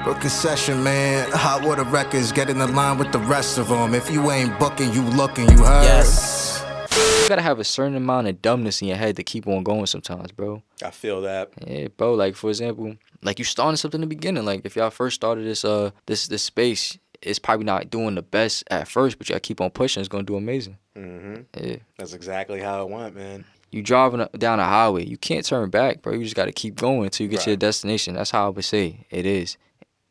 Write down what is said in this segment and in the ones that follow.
Booking session, man. Hot water records, get in the line with the rest of them. If you ain't booking, you looking, you heard? Yes. You gotta have a certain amount of dumbness in your head to keep on going sometimes, bro. I feel that. Yeah, bro. Like, for example, like you starting something in the beginning. Like, if y'all first started this space, it's probably not doing the best at first, but y'all keep on pushing, it's gonna do amazing. Yeah. That's exactly how it went, man. You driving down a highway, you can't turn back, bro. You just gotta keep going until you get to your Right. destination. That's how I would say it is.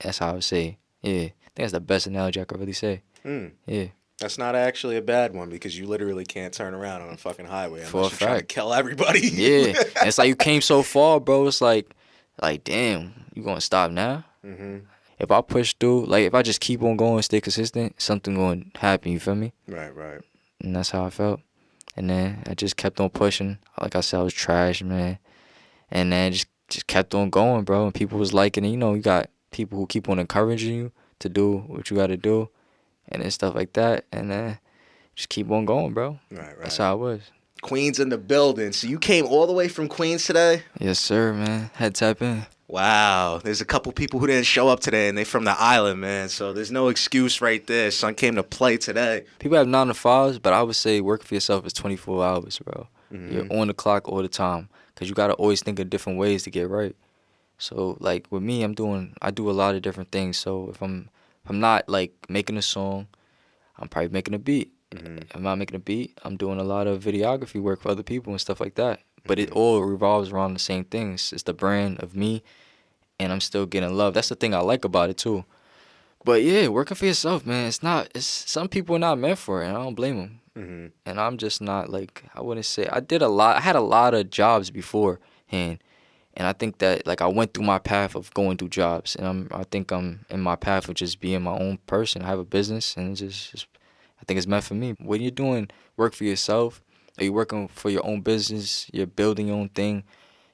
That's how I would say. Yeah, I think that's the best analogy I could really say. Yeah. That's not actually a bad one because you literally can't turn around on a fucking highway unless For a you're trying to fact. kill everybody. Yeah, and it's like you came so far, bro. It's like damn, you gonna stop now? If I push through, like if I just keep on going, stay consistent, something gonna happen. You feel me? Right. And that's how I felt. And then I just kept on pushing. Like I said, I was trash, man. And then just kept on going, bro. And people was liking it. You know, you got people who keep on encouraging you to do what you got to do, and then stuff like that. And then just keep on going, bro. Right. That's how it was. Queens in the building. So you came all the way from Queens today? Yes, sir, man. Had to tap in. Wow. There's a couple people who didn't show up today, and they from the island, man. So there's no excuse right there. Son came to play today. People have 9 to 5s, but I would say working for yourself is 24 hours, bro. You're on the clock all the time because you got to always think of different ways to get right. So, like, with me, I do a lot of different things. So if I'm not, like, making a song, I'm probably making a beat. If I'm not making a beat, I'm doing a lot of videography work for other people and stuff like that. But it all revolves around the same thing. It's the brand of me, and I'm still getting love. That's the thing I like about it, too. But, yeah, working for yourself, man, some people are not meant for it, and I don't blame them. And I'm just not, like, I wouldn't say, I had a lot of jobs beforehand. And I think that, like, I went through my path of going through jobs, and I think I'm in my path of just being my own person. I have a business, and it's just I think it's meant for me. When you're doing work for yourself, or you're working for your own business, you're building your own thing,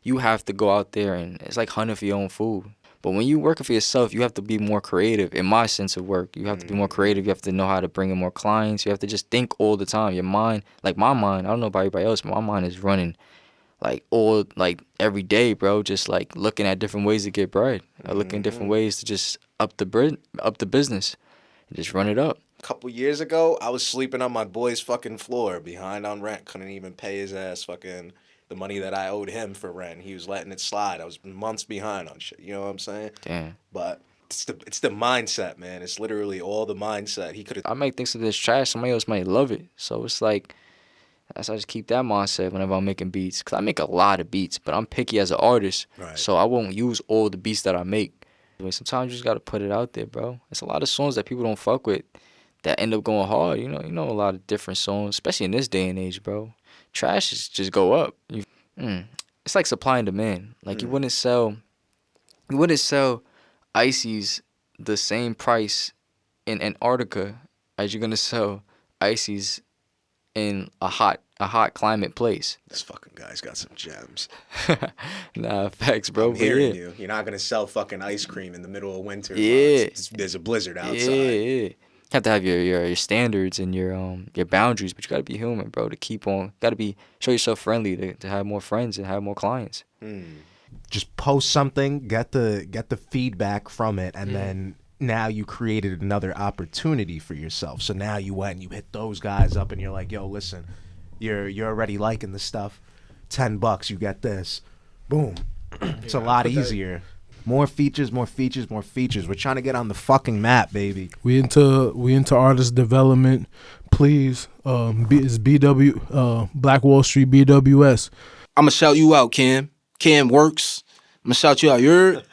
you have to go out there, and it's like hunting for your own food. But when you're working for yourself, you have to be more creative. In my sense of work, you have to be more creative. You have to know how to bring in more clients. You have to just think all the time. Your mind, like my mind, I don't know about everybody else, but my mind is running like every day, bro. Just like looking at different ways to get bread, looking at different ways to just up the business, and just run it up. A couple years ago, I was sleeping on my boy's fucking floor behind on rent. Couldn't even pay his ass fucking the money that I owed him for rent. He was letting it slide. I was months behind on shit. You know what I'm saying? Damn. But it's the mindset, man. It's literally all the mindset. He could have. I might think something that's trash. Somebody else might love it. So it's like, I just keep that mindset whenever I'm making beats. Because I make a lot of beats, but I'm picky as an artist. Right. So I won't use all the beats that I make. I mean, sometimes you just got to put it out there, bro. There's a lot of songs that people don't fuck with that end up going hard. You know a lot of different songs, especially in this day and age, bro. Trash is just go up. It's like supply and demand. Like you wouldn't sell ices the same price in Antarctica as you're gonna sell ices in a hot climate place. This fucking guy's got some gems. Nah, facts, bro. I'm but hearing yeah. you. You're not gonna sell fucking ice cream in the middle of winter. Yeah. There's a blizzard outside. Yeah. You have to have your standards and your boundaries, but you gotta be human, bro. To keep on, show yourself friendly to have more friends and have more clients. Just post something, get the feedback from it, and then now you created another opportunity for yourself. So now you went and you hit those guys up, and you're like, yo, listen, you're already liking the stuff. $10, you get this. Boom. It's a lot easier. More features. We're trying to get on the fucking map, baby. We into artist development. Please, it's BW Black Wall Street BWS. I'ma shout you out, Cam. Cam works. I'ma shout you out.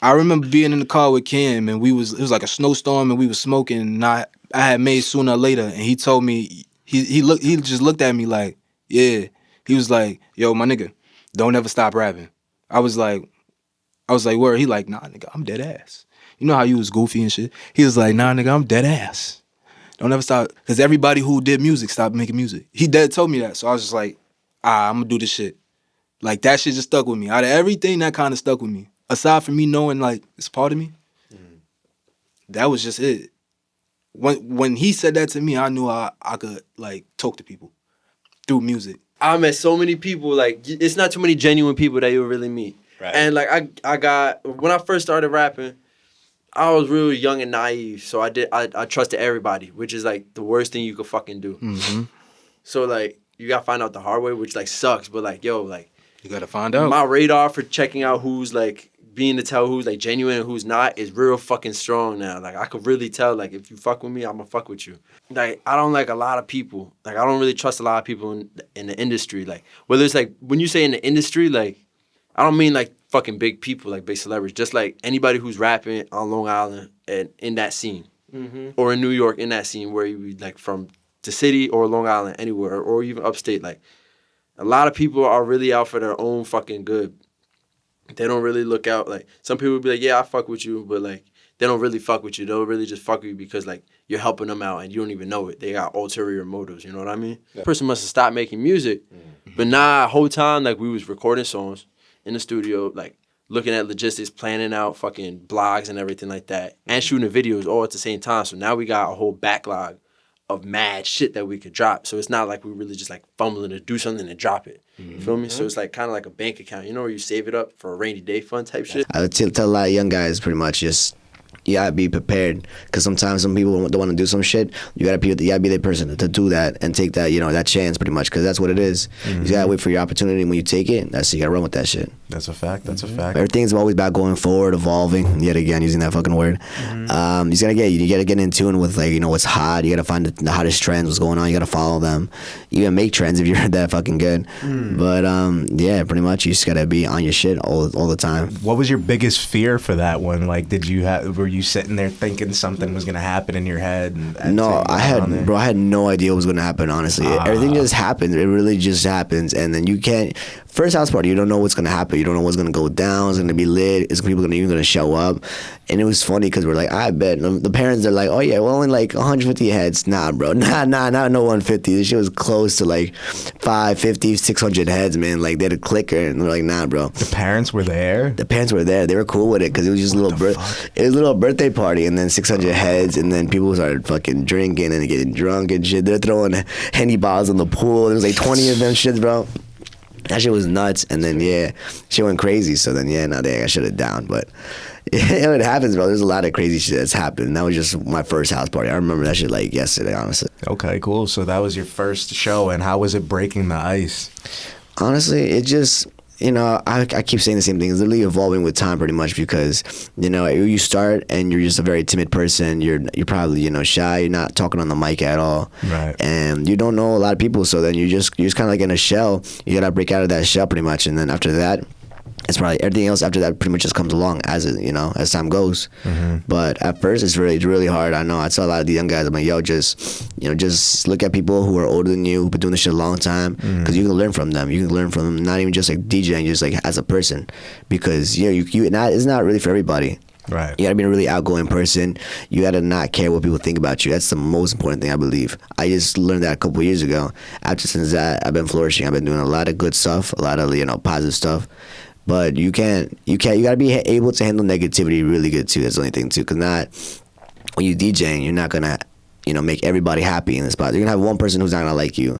I remember being in the car with Cam, and it was like a snowstorm, and we was smoking. And I had made Sooner or Later, and he told me he just looked at me like, yeah. He was like, yo, my nigga, don't ever stop rapping. I was like, word. He like, nah, nigga, I'm dead ass. You know how you was goofy and shit? He was like, nah, nigga, I'm dead ass. Don't ever stop. Because everybody who did music stopped making music. He dead told me that. So I was just like, I'm going to do this shit. Like, that shit just stuck with me. Out of everything, that kind of stuck with me. Aside from me knowing, like, it's part of me, that was just it. When he said that to me, I knew I could, like, talk to people through music. I met so many people, like, it's not too many genuine people that you'll really meet. Right. And, like, I got, when I first started rapping, I was real young and naive, so I trusted everybody, which is like the worst thing you could fucking do. Mm-hmm. So like you gotta find out the hard way, which like sucks, but like yo, like You gotta find out. my radar for checking out who's like being to tell who's like genuine and who's not is real fucking strong now. Like I could really tell, like if you fuck with me, I'm gonna fuck with you. Like I don't like a lot of people. Like I don't really trust a lot of people in the industry. Like whether it's like when you say in the industry, like I don't mean like fucking big people, like big celebrities. Just like anybody who's rapping on Long Island and in that scene, or in New York in that scene where you be like from the city or Long Island, anywhere, or even upstate. Like a lot of people are really out for their own fucking good. They don't really look out. Like some people be like, yeah, I fuck with you, but like they don't really fuck with you. They'll really just fuck with you because like you're helping them out and you don't even know it. They got ulterior motives. You know what I mean? Yeah. Person must have stopped making music, but nah, whole time like we was recording songs in the studio, like looking at logistics, planning out fucking blogs and everything like that, and shooting videos all at the same time. So now we got a whole backlog of mad shit that we could drop. So it's not like we really just like fumbling to do something and drop it. You feel me? So it's like kind of like a bank account, you know, where you save it up for a rainy day fund type shit. I would tell a lot of young guys pretty much just you gotta be prepared because sometimes some people don't want to do some shit. You gotta be the person to do that and take that that chance pretty much because that's what it is. You gotta wait for your opportunity. When you take it, you gotta run with that shit. That's a fact. That's a fact. Everything's always about going forward, evolving. Yet again, using that fucking word. You gotta get in tune with like what's hot. You gotta find the hottest trends, what's going on. You gotta follow them. Even make trends if you're that fucking good. But yeah, pretty much you just gotta be on your shit all the time. What was your biggest fear for that one? Like, were you sitting there thinking something was gonna happen in your head? No, I had no idea what was gonna happen. Honestly, everything just happens. It really just happens, and then you can't. First house party, you don't know what's gonna happen. You don't know what's gonna go down. It's gonna be lit. Is people even gonna show up? And it was funny because we're like, I bet the parents are like, oh yeah, well only like 150 heads. Nah, bro, not no 150. This shit was close to like 550, 600 heads, man. Like they had a clicker, and they're like, nah, bro. The parents were there. The parents were there. They were cool with it because it was just a little it was a little birthday party, and then 600 heads, and then people started fucking drinking and getting drunk and shit. They're throwing Henny bottles in the pool. There was like 20 of them shits, bro. That shit was nuts, and then yeah, shit went crazy. So then yeah, now I shut it down. But it happens, bro. There's a lot of crazy shit that's happened. That was just my first house party. I remember that shit like yesterday, honestly. Okay, cool. So that was your first show, and how was it breaking the ice? Honestly, it just. I keep saying the same thing. It's literally evolving with time, pretty much, because you start and you're just a very timid person. You're probably shy. You're not talking on the mic at all, right? And you don't know a lot of people. So then you're just kind of like in a shell. You gotta break out of that shell, pretty much. And then after that, it's probably everything else after that pretty much just comes along as time goes. But at first it's really hard. I know. I tell a lot of the young guys, I'm like, yo, just look at people who are older than you, who've been doing this shit a long time, because you can learn from them. You can learn from them, not even just like DJing, just like as a person, because it's not really for everybody. Right. You gotta be a really outgoing person. You gotta not care what people think about you. That's the most important thing, I believe. I just learned that a couple of years ago. Since that, I've been flourishing. I've been doing a lot of good stuff, a lot of positive stuff. But you gotta be able to handle negativity really good too. That's the only thing too. Cause when you DJing, you're not gonna make everybody happy in the spot. You're gonna have one person who's not gonna like you.